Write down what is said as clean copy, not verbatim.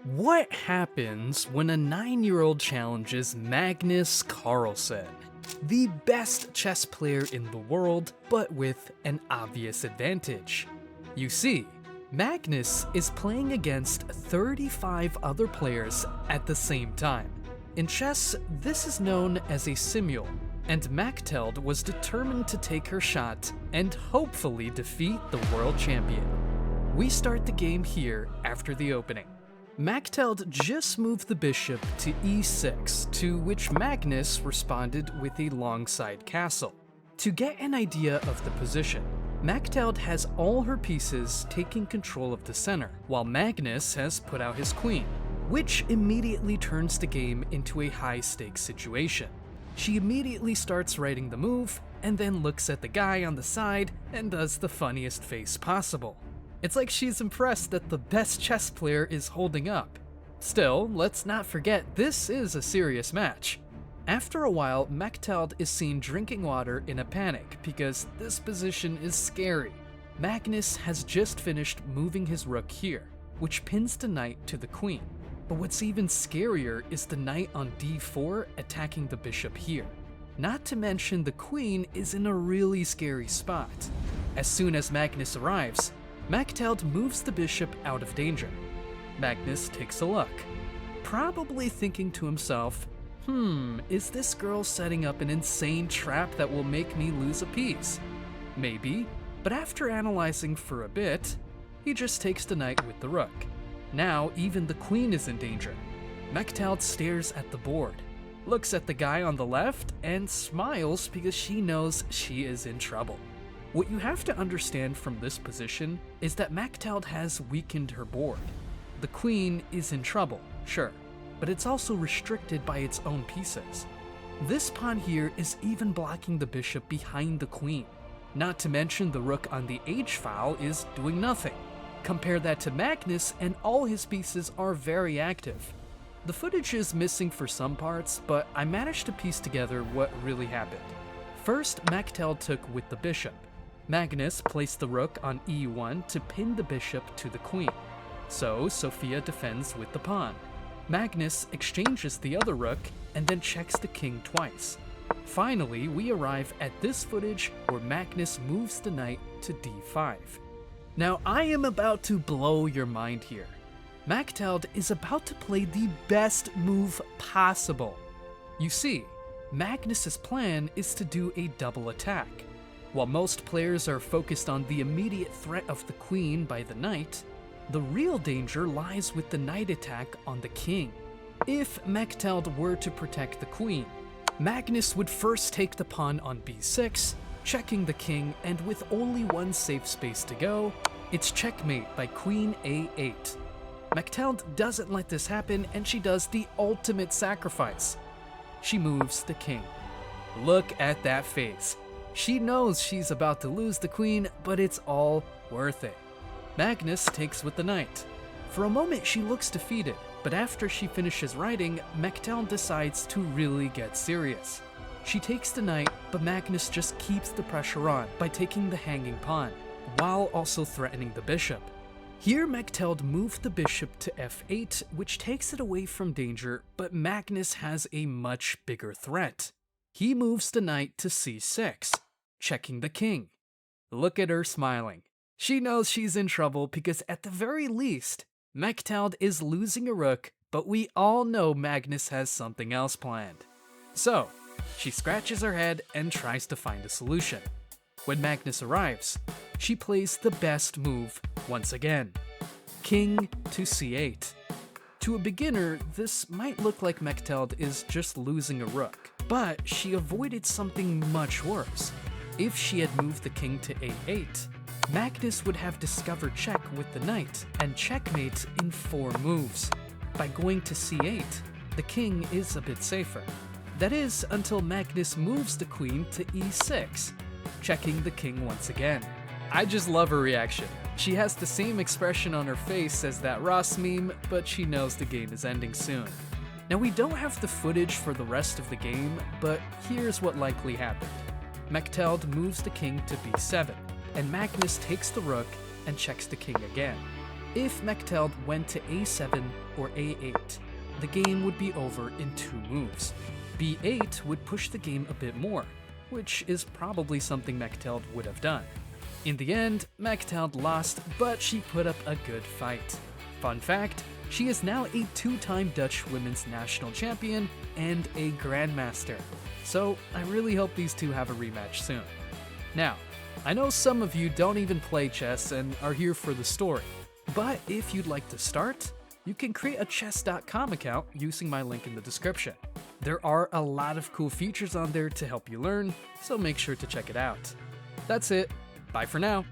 What happens when a 9-year-old challenges Magnus Carlsen, the best chess player in the world, but with an obvious advantage? You see, Magnus is playing against 35 other players at the same time. In chess, this is known as a simul, and Machteld was determined to take her shot and hopefully defeat the world champion. We start the game here after the opening. Machteld just moved the bishop to e6, to which Magnus responded with a longside castle. To get an idea of the position, Machteld has all her pieces taking control of the center, while Magnus has put out his queen, which immediately turns the game into a high-stakes situation. She immediately starts writing the move, and then looks at the guy on the side and does the funniest face possible. It's like she's impressed that the best chess player is holding up. Still, let's not forget this is a serious match. After a while, Machteld is seen drinking water in a panic because this position is scary. Magnus has just finished moving his rook here, which pins the knight to the queen. But what's even scarier is the knight on d4 attacking the bishop here. Not to mention the queen is in a really scary spot. As soon as Magnus arrives, Machteld moves the bishop out of danger. Magnus takes a look, probably thinking to himself, is this girl setting up an insane trap that will make me lose a piece? Maybe, but after analyzing for a bit, he just takes the knight with the rook. Now even the queen is in danger. Machteld stares at the board, looks at the guy on the left, and smiles because she knows she is in trouble. What you have to understand from this position is that Machteld has weakened her board. The queen is in trouble, sure, but it's also restricted by its own pieces. This pawn here is even blocking the bishop behind the queen. Not to mention the rook on the h-file is doing nothing. Compare that to Magnus and all his pieces are very active. The footage is missing for some parts, but I managed to piece together what really happened. First, Machteld took with the bishop. Magnus placed the rook on e1 to pin the bishop to the queen. So Sophia defends with the pawn. Magnus exchanges the other rook and then checks the king twice. Finally, we arrive at this footage where Magnus moves the knight to d5. Now I am about to blow your mind here. Machteld is about to play the best move possible. You see, Magnus's plan is to do a double attack. While most players are focused on the immediate threat of the queen by the knight, the real danger lies with the knight attack on the king. If Machteld were to protect the queen, Magnus would first take the pawn on b6, checking the king, and with only one safe space to go, it's checkmate by queen a8. Machteld doesn't let this happen, and she does the ultimate sacrifice. She moves the king. Look at that face. She knows she's about to lose the queen, but it's all worth it. Magnus takes with the knight. For a moment she looks defeated, but after she finishes writing, Machteld decides to really get serious. She takes the knight, but Magnus just keeps the pressure on by taking the hanging pawn, while also threatening the bishop. Here Machteld moved the bishop to f8, which takes it away from danger, but Magnus has a much bigger threat. He moves the knight to c6, checking the king. Look at her smiling. She knows she's in trouble because at the very least, Machteld is losing a rook, but we all know Magnus has something else planned. So, she scratches her head and tries to find a solution. When Magnus arrives, she plays the best move once again. King to c8. To a beginner, this might look like Machteld is just losing a rook, but she avoided something much worse. If she had moved the king to a8, Magnus would have discovered check with the knight and checkmate in 4 moves. By going to c8, the king is a bit safer. That is, until Magnus moves the queen to e6, checking the king once again. I just love her reaction. She has the same expression on her face as that Ross meme, but she knows the game is ending soon. Now we don't have the footage for the rest of the game, but here's what likely happened. Machteld moves the king to b7, and Magnus takes the rook and checks the king again. If Mechthild went to a7 or a8, the game would be over in 2 moves. b8 would push the game a bit more, which is probably something Mechthild would have done. In the end, Mechthild lost, but she put up a good fight. Fun fact, she is now a 2-time Dutch women's national champion and a grandmaster. So I really hope these two have a rematch soon. Now, I know some of you don't even play chess and are here for the story, but if you'd like to start, you can create a chess.com account using my link in the description. There are a lot of cool features on there to help you learn, so make sure to check it out. That's it. Bye for now.